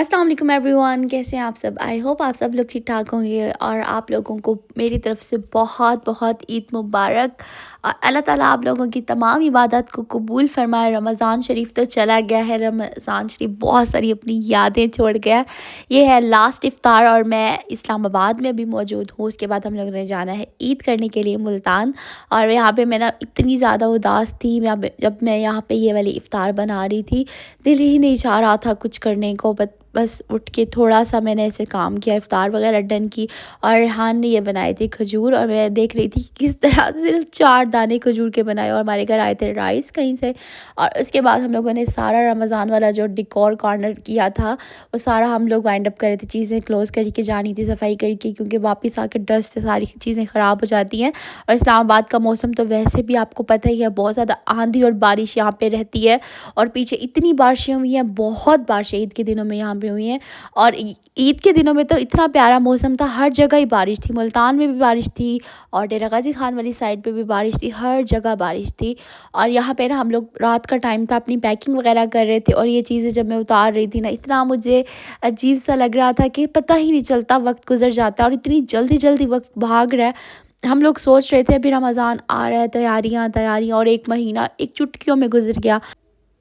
अस्सलाम वालेकुम एवरीवन, कैसे हैं आप सब। आई होप आप सब लोग ठीक ठाक होंगे और आप लोगों को मेरी तरफ से बहुत बहुत ईद मुबारक। अल्लाह ताला आप लोगों की तमाम इबादत को कबूल फरमाए। रमज़ान शरीफ तो चला गया है, रमज़ान शरीफ बहुत सारी अपनी यादें छोड़ गया। ये है लास्ट इफ्तार और मैं इस्लामाबाद में भी मौजूद हूँ। उसके बाद हम लोगों ने जाना है ईद करने के लिए मुल्तान। और यहाँ पे मैं ना इतनी ज़्यादा उदास थी, मैं जब मैं यहाँ पे ये वाली इफ्तार बना रही थी, दिल ही नहीं चाह रहा था कुछ करने को। बस उठ के थोड़ा सा मैंने ऐसे काम किया, इफ्तार वगैरह डन की। और रेहान ने ये बनाए थे खजूर, और मैं देख रही थी किस तरह से सिर्फ 4 दाने खजूर के बनाए। और हमारे घर आए थे राइस कहीं से। और उसके बाद हम लोगों ने सारा रमज़ान वाला जो डिकोर कॉर्नर किया था वो सारा हम लोग वाइंड अप करे थे। चीज़ें क्लोज़ करके जानी थी, सफाई करके, क्योंकि वापस आकर डस्ट से सारी चीज़ें ख़राब हो जाती हैं। और इस्लामाबाद का मौसम तो वैसे भी आपको पता ही है, बहुत ज़्यादा आंधी और बारिश यहाँ पे रहती है। और पीछे इतनी बारिशें हुई हैं, बहुत बारिशें ईद के दिनों में यहाँ पे हुई हैं। और ईद के दिनों में तो इतना प्यारा मौसम था, हर जगह ही बारिश थी। मुल्तान में भी बारिश थी और डेरा गाजी खान वाली साइड पे भी बारिश थी, हर जगह बारिश थी। और यहाँ पे ना हम लोग, रात का टाइम था, अपनी पैकिंग वगैरह कर रहे थे। और ये चीज़ें जब मैं उतार रही थी ना, इतना मुझे अजीब सा लग रहा था कि पता ही नहीं चलता, वक्त गुजर जाता है और इतनी जल्दी जल्दी वक्त भाग रहा है। हम लोग सोच रहे थे अभी रमज़ान आ रहा है, तैयारियाँ तैयारियाँ, और एक महीना एक चुटकियों में गुजर गया।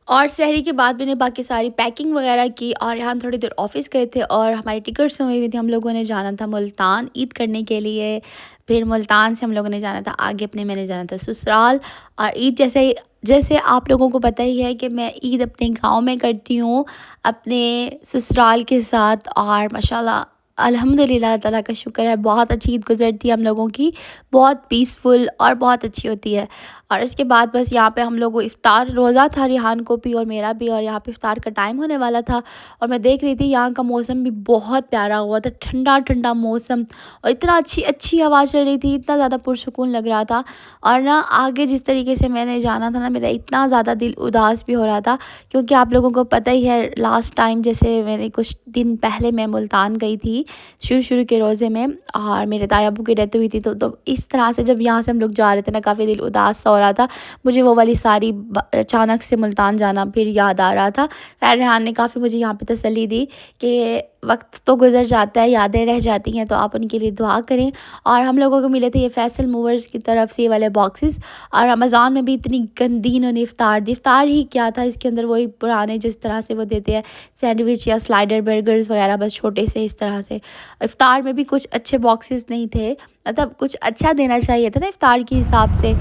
और सहरी के बाद मैंने बाकी सारी पैकिंग वगैरह की और यहाँ थोड़ी देर ऑफिस गए थे और हमारी टिकट्स हुई हुई थी। हम लोगों ने जाना था मुल्तान ईद करने के लिए। फिर मुल्तान से हम लोगों ने जाना था आगे अपने, मैंने जाना था ससुराल। और ईद जैसे जैसे आप लोगों को पता ही है कि मैं ईद अपने गांव में करती हूँ अपने ससुराल के साथ। और माशाल्लाह अल्हम्दुलिल्लाह, ताला का शुक्र है, बहुत अच्छी ईद गुजरती है हम लोगों की, बहुत पीसफुल और बहुत अच्छी होती है। और इसके बाद बस यहाँ पे हम लोग को इफ़्तार, रोज़ा था रिहान को भी और मेरा भी, और यहाँ पे इफ़्तार का टाइम होने वाला था। और मैं देख रही थी यहाँ का मौसम भी बहुत प्यारा हुआ था, ठंडा ठंडा मौसम, और इतना अच्छी अच्छी हवा चल रही थी, इतना ज़्यादा पुरसुकून लग रहा था। और ना आगे जिस तरीके से मैंने जाना था ना, मेरा इतना ज़्यादा दिल उदास भी हो रहा था, क्योंकि आप लोगों को पता ही है लास्ट टाइम जैसे मैंने कुछ दिन पहले मैं मुल्तान गई थी शुरू शुरू के रोज़े में, और मेरे ताया अबू की डेथ हुई थी। तो इस तरह से जब यहाँ से हम लोग जा रहे थे ना, काफ़ी दिल उदास सा हो रहा था मुझे। वो वाली सारी अचानक से मुल्तान जाना फिर याद आ रहा था। खैर रेहान ने काफ़ी मुझे यहाँ पे तसल्ली दी कि वक्त तो गुजर जाता है, यादें रह जाती हैं, तो आप उनके लिए दुआ करें। और हम लोगों को मिले थे ये फैसल मूवर्स की तरफ से ये वाले बॉक्सेस। और रमज़ान में भी इतनी गंदी इन्होंने इफ्तार दी, इफ्तार ही क्या था, इसके अंदर वही पुराने जिस तरह से वो देते हैं सैंडविच या स्लाइडर बर्गर्स वगैरह, बस छोटे से इस तरह से। इफ्तार में भी कुछ अच्छे बॉक्सेस नहीं थे, मतलब कुछ अच्छा देना चाहिए था ना इफ्तार के हिसाब से।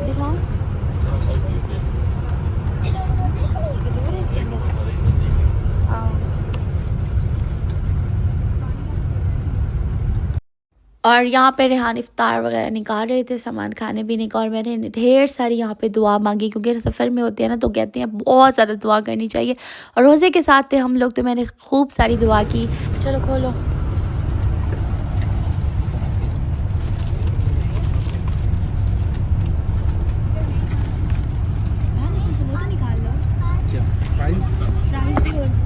दिखाओ। और यहाँ पे रेहान इफ्तार वगैरह निकाल रहे थे, सामान खाने पीने का, और मैंने ढेर सारी यहाँ पे दुआ मांगी, क्योंकि सफ़र में होते हैं ना तो कहते हैं बहुत ज़्यादा दुआ करनी चाहिए। और रोज़े के साथ थे हम लोग, तो मैंने खूब सारी दुआ की। चलो खोलो। निकाल लो। फ्राइज भी और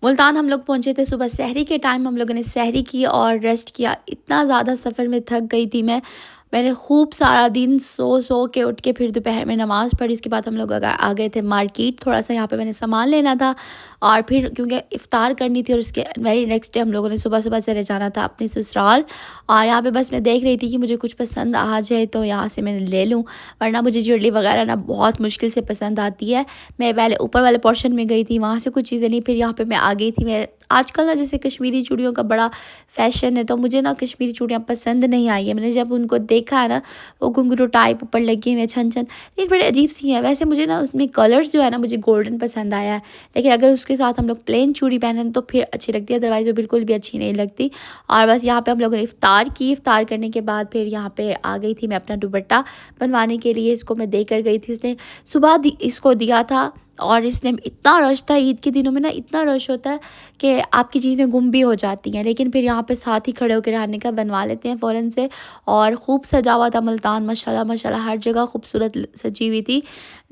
मुल्तान हम लोग पहुंचे थे सुबह सहरी के टाइम। हम लोगों ने सहरी की और रेस्ट किया। इतना ज़्यादा सफ़र में थक गई थी मैंने खूब सारा दिन सो के उठ के फिर दोपहर में नमाज़ पढ़ी। इसके बाद हम लोग आ गए थे मार्केट, थोड़ा सा यहाँ पे मैंने सामान लेना था। और फिर क्योंकि इफ़्तार करनी थी और उसके वेरी नेक्स्ट डे हम लोगों ने सुबह सुबह चले जाना था अपने ससुराल। और यहाँ पे बस मैं देख रही थी कि मुझे कुछ पसंद आ जाए तो यहाँ से मैं ले लूँ, वरना मुझे ज्वेलरी वगैरह ना बहुत मुश्किल से पसंद आती है। मैं पहले ऊपर वाले पोर्शन में गई थी, वहाँ से कुछ चीज़ें ली, फिर यहाँ पे मैं आ गई थी। मैं आजकल ना जैसे कश्मीरी चूड़ियों का बड़ा फ़ैशन है, तो मुझे ना कश्मीरी चूड़ियाँ पसंद नहीं आई है। मैंने जब उनको देखा है ना, वो घुंघरू टाइप ऊपर लगे हुए हैं, छन छन, लेकिन बड़े अजीब सी हैं। वैसे मुझे ना उसमें कलर्स जो है ना, मुझे गोल्डन पसंद आया है, लेकिन अगर उसके साथ हम लोग प्लेन चूड़ी पहने तो फिर अच्छी लगती है, अदरवाइज़ वो बिल्कुल भी अच्छी नहीं लगती। और बस यहाँ पे हम लोगों ने इफ़्तार की। इफ़्तार करने के बाद फिर यहाँ पे आ गई थी मैं अपना दुपट्टा बनवाने के लिए। इसको मैं देकर गई थी, इसने सुबह इसको दिया था, और इसने इतना रश था। ईद के दिनों में ना इतना रश होता है कि आपकी चीज़ें गुम भी हो जाती हैं, लेकिन फिर यहाँ पे साथ ही खड़े होकर रहने का बनवा लेते हैं फ़ौरन से। और खूब सजा हुआ था मुल्तान, माशाल्लाह माशाल्लाह, हर जगह खूबसूरत सजी हुई थी।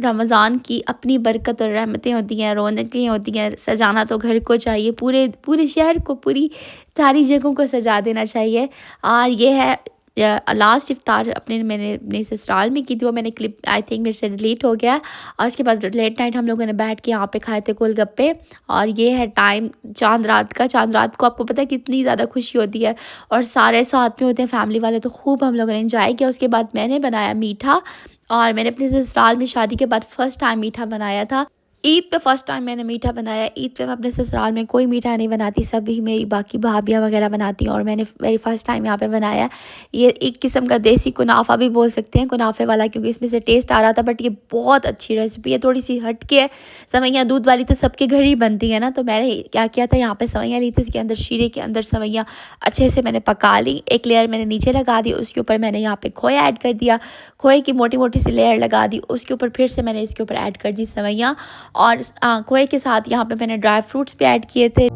रमज़ान की अपनी बरकत और रहमतें होती हैं, रौनकें होती हैं। सजाना तो घर को चाहिए, पूरे पूरे शहर को, पूरी सारी जगहों को सजा देना चाहिए। और ये है लास्ट इफ्तार मैंने अपने ससुराल में की थी, वो मैंने क्लिप आई थिंक मेरे से डिलीट हो गया। और उसके बाद लेट नाइट हम लोगों ने बैठ के यहाँ पे खाए थे गोलगप्पे। और ये है टाइम चांद रात का। चांद रात को आपको पता है कितनी ज़्यादा खुशी होती है, और सारे साथ में होते हैं फैमिली वाले, तो खूब हम लोगों ने इंजॉय किया। उसके बाद मैंने बनाया मीठा, और मैंने अपने ससुराल में शादी के बाद फ़र्स्ट टाइम मीठा बनाया था। ईद पे फ़र्स्ट टाइम मैंने मीठा बनाया। ईद पे मैं अपने ससुराल में कोई मीठा नहीं बनाती, सभी मेरी बाकी भाभियाँ वगैरह बनाती हैं, और मैंने मेरी फ़र्स्ट टाइम यहाँ पे बनाया। ये एक किस्म का देसी कुनाफा भी बोल सकते हैं, कुनाफे वाला, क्योंकि इसमें से टेस्ट आ रहा था। बट ये बहुत अच्छी रेसिपी है, थोड़ी सी हट के है। सवैयाँ दूध वाली तो सबके घर ही बनती है ना, तो मैंने क्या किया था, यहाँ पे सवैयाँ ली थी, उसके अंदर शीरे के अंदर सवैयाँ अच्छे से मैंने पका ली। एक लेयर मैंने नीचे लगा दी, उसके ऊपर मैंने यहाँ पे खोया ऐड कर दिया, खोए की मोटी मोटी सी लेयर लगा दी, उसके ऊपर फिर से मैंने इसके ऊपर ऐड कर दी सवैयाँ। और खोए के साथ यहाँ पे मैंने ड्राई फ्रूट्स भी ऐड किए थे।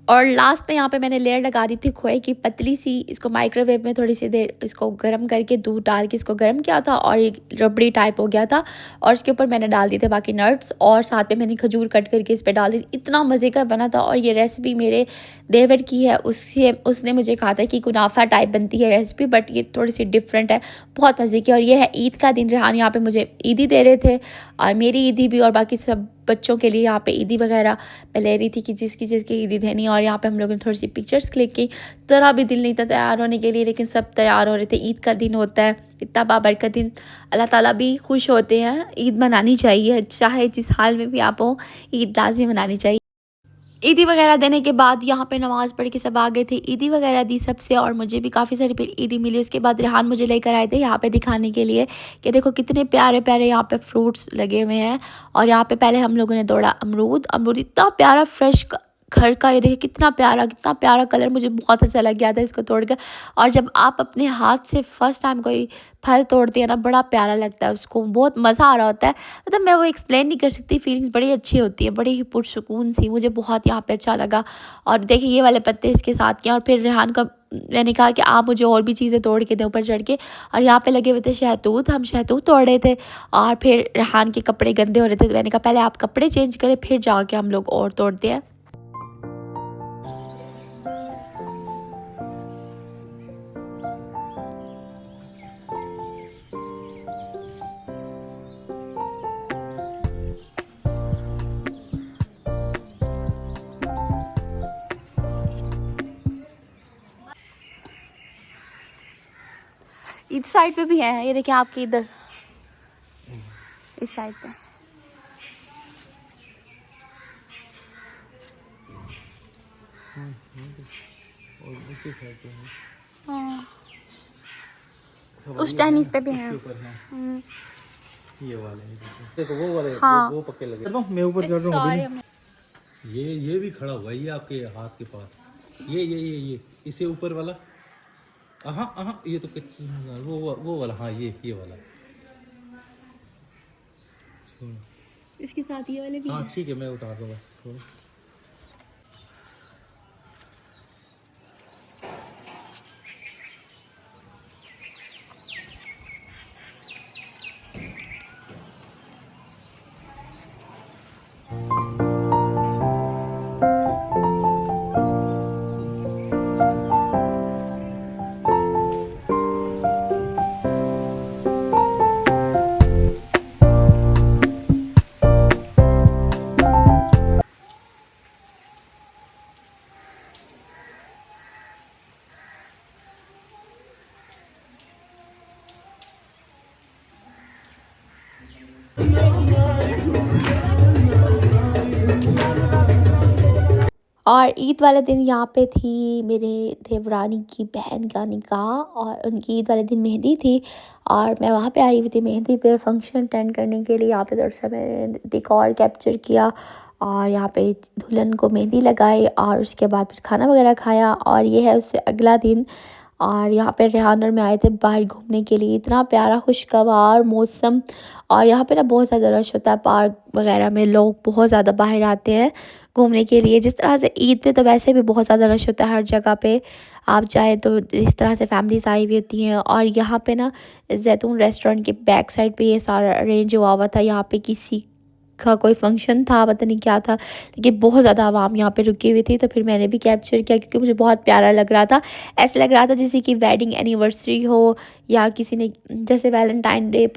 और लास्ट में यहाँ पे मैंने लेयर लगा दी थी खोए की पतली सी। इसको माइक्रोवेव में थोड़ी सी देर इसको गर्म करके, दूध डाल के इसको गर्म किया था, और एक रबड़ी टाइप हो गया था। और इसके ऊपर मैंने डाल दिए थे बाकी नट्स, और साथ में मैंने खजूर कट करके इस पर डाल दी। इतना मज़े का बना था। और ये रेसिपी मेरे देवर की है, उसने मुझे कहा था कि कुनाफा टाइप बनती है रेसिपी, बट ये थोड़ी सी डिफरेंट है, बहुत मज़े की। और ये है ईद का दिन। रेहान यहाँ पे मुझे ईदी दे रहे थे, और मेरी ईदी भी, और बाकी सब बच्चों के लिए यहाँ पे ईदी वगैरह मैं ले रही थी कि जिसकी ईदी देनी। और यहाँ पे हम लोगों ने थोड़ी सी पिक्चर्स क्लिक की। ज़रा भी दिल नहीं था तैयार होने के लिए, लेकिन सब तैयार हो रहे थे। ईद का दिन होता है, इतना बाबरकत दिन, अल्लाह ताला भी खुश होते हैं। ईद मनानी चाहिए, चाहे जिस हाल में भी आप हो, ईद लाजमी मनानी चाहिए। ईदी वगैरह देने के बाद यहाँ पे नमाज़ पढ़ के सब आ गए थे, ईदी वगैरह दी सबसे, और मुझे भी काफ़ी सारी फिर ईदी मिली। उसके बाद रेहान मुझे लेकर आए थे यहाँ पे दिखाने के लिए कि देखो कितने प्यारे प्यारे यहाँ पे फ्रूट्स लगे हुए हैं। और यहाँ पे पहले हम लोगों ने तोड़ा अमरूद। अमरूद इतना प्यारा फ्रेश घर का, ये देखिए कितना प्यारा कलर, मुझे बहुत अच्छा लग गया था इसको तोड़कर। और जब आप अपने हाथ से फर्स्ट टाइम कोई फल तोड़ते हैं ना, बड़ा प्यारा लगता है, उसको बहुत मज़ा आ रहा होता है। मतलब मैं वो एक्सप्लेन नहीं कर सकती, फीलिंग्स बड़ी अच्छी होती है, बड़ी ही पुरसुकून सी, मुझे बहुत यहाँ पे अच्छा लगा। और देखिए ये वाले पत्ते इसके साथ किया। और फिर रेहान का मैंने कहा कि आप मुझे और भी चीज़ें तोड़ के दें ऊपर चढ़ के। और यहाँ पे लगे हुए थे शहतूत, हम शहतूत तोड़ रहे थे। और फिर रेहान के कपड़े गंदे हो रहे थे, तो मैंने कहा पहले आप कपड़े चेंज करें, फिर जाके हम लोग और तोड़ते हैं। इस साइड पे भी है, ये देखिए आपके इधर इस साइड पे। हाँ, उस टेनिस पे भी है। ये वाले देखो, वो वाले हाँ, वो पक्के लगे। मैं ऊपर चढ़ रहा हूँ। ये भी खड़ा हुआ है, ये आपके हाथ के पास। ये इससे ऊपर वाला। हाँ ये तो वो वाला। हाँ ये वाला। इसके साथ ये वाले भी। हाँ ठीक है, मैं उतार दूंगा। और ईद वाले दिन यहाँ पे थी मेरे देवरानी की बहन का निकाह और उनकी ईद वाले दिन मेहंदी थी और मैं वहाँ पे आई हुई थी मेहंदी पे फंक्शन अटेंड करने के लिए। यहाँ पे थोड़ा सा मैंने डेकोर कैप्चर किया और यहाँ पे दुल्हन को मेहंदी लगाई और उसके बाद फिर खाना वगैरह खाया। और ये है उससे अगला दिन और यहाँ पे रेहान और मैं आए थे बाहर घूमने के लिए। इतना प्यारा खुशगवार मौसम और यहाँ पे ना बहुत ज़्यादा रश होता है, पार्क वगैरह में लोग बहुत ज़्यादा बाहर आते हैं घूमने के लिए। जिस तरह से ईद पे तो वैसे भी बहुत ज़्यादा रश होता है हर जगह पे आप जाए तो, इस तरह से फैमिलीज आई हुई होती हैं। और यहाँ पे ना जैतून रेस्टोरेंट के बैक साइड पे ये सारा अरेंज हुआ था। यहाँ पे किसी का कोई फंक्शन था, पता नहीं क्या था, लेकिन बहुत ज़्यादा आवाम यहाँ पे रुकी हुई थी। तो फिर मैंने भी कैप्चर किया क्योंकि मुझे बहुत प्यारा लग रहा था। ऐसा लग रहा था जैसे कि वेडिंग एनिवर्सरी हो या किसी ने जैसे वैलेंटाइन डे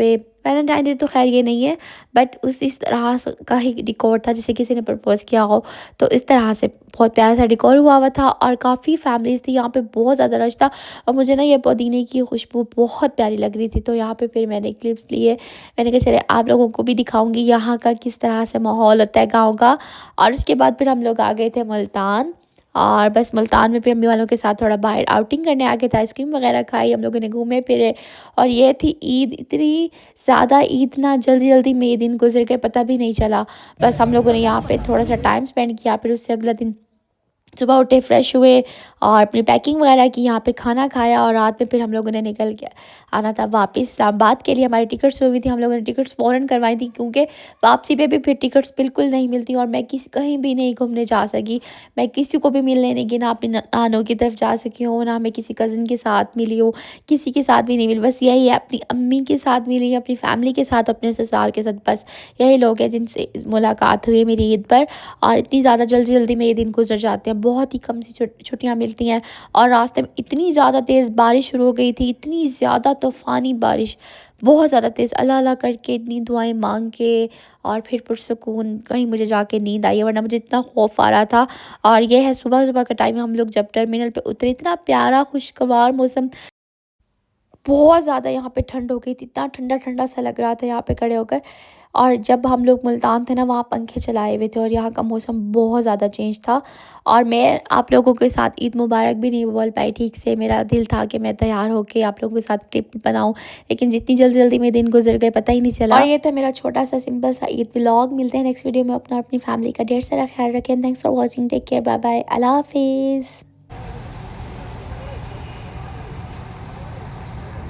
तो खैर ये नहीं है, बट इस तरह का ही डिकोर था जैसे किसी ने प्रपोज किया हो। तो इस तरह से बहुत प्यारा सा डिकोर हुआ था और काफ़ी फैमिलीज थी यहाँ पे, बहुत ज़्यादा रश था। और मुझे ना ये पुदीने की खुशबू बहुत प्यारी लग रही थी। तो यहाँ पे फिर मैंने क्लिप्स लिए, मैंने कहा चले आप लोगों को भी दिखाऊंगी यहाँ का किस तरह से माहौल होता है गाँव का। और उसके बाद फिर हम लोग आ गए थे मुल्तान और बस मुल्तान में फिर अम्मी वालों के साथ थोड़ा बाहर आउटिंग करने आ गए थे, आइसक्रीम वगैरह खाई, हम लोगों ने घूमे फिरे। और ये थी ईद, इतनी ज़्यादा ईद ना जल्दी जल्दी में ये दिन गुजर गए पता भी नहीं चला। बस हम लोगों ने यहाँ पे थोड़ा सा टाइम स्पेंड किया, फिर उससे अगला दिन सुबह उठे, फ्रेश हुए और अपनी पैकिंग वगैरह की, यहाँ पे खाना खाया और रात में फिर हम लोगों ने निकल के आना था वापस इस्लामाबाद के लिए। हमारी टिकट्स हुई थी, हम लोगों ने टिकट्स फ़ौरन करवाई थी क्योंकि वापसी पे भी फिर टिकट्स बिल्कुल नहीं मिलती और मैं कहीं भी नहीं घूमने जा सकी। मैं किसी को भी मिलने नहीं गई, ना अपनी नानों की तरफ जा सकी हूँ, ना मैं किसी कज़न के साथ मिली हूँ, किसी के साथ भी नहीं मिली। बस यही है, अपनी अम्मी के साथ मिली, अपनी फैमिली के साथ, अपने ससुराल के साथ, बस यही लोग हैं जिनसे मुलाकात हुई है मेरी ईद पर। और इतनी ज़्यादा जल्दी जल्दी में ये दिन गुजर जाते हैं, बहुत ही कम सी छुट्टियाँ मिलती हैं। और रास्ते में इतनी ज़्यादा तेज़ बारिश शुरू हो गई थी, इतनी ज़्यादा तूफ़ानी बारिश, बहुत ज़्यादा तेज़, अल्लाह अल्लाह करके इतनी दुआएं मांग के और फिर पुरसुकून कहीं मुझे जाके नींद आई है, वरना मुझे इतना खौफ आ रहा था। और ये है सुबह सुबह का टाइम, हम लोग जब टर्मिनल पे उतरे, इतना प्यारा खुशगवार मौसम, बहुत ज़्यादा यहाँ पे ठंड हो गई थी, इतना ठंडा ठंडा सा लग रहा था यहाँ पे खड़े होकर। और जब हम लोग मुल्तान थे ना, वहाँ पंखे चलाए हुए थे और यहाँ का मौसम बहुत ज़्यादा चेंज था। और मैं आप लोगों के साथ ईद मुबारक भी नहीं बोल पाई ठीक से, मेरा दिल था कि मैं तैयार होके आप लोगों के साथ क्लिप बनाऊँ, लेकिन जितनी जल्दी जल्दी में दिन गुजर गए पता ही नहीं चला। और ये था मेरा छोटा सा सिंपल सा ईद व्लॉग। मिलते हैं नेक्स्ट वीडियो में। अपना अपनी फैमिली का ढेर सारा ख्याल रखें। Thanks for watching, take care, bye bye, अल्लाह हाफिज़।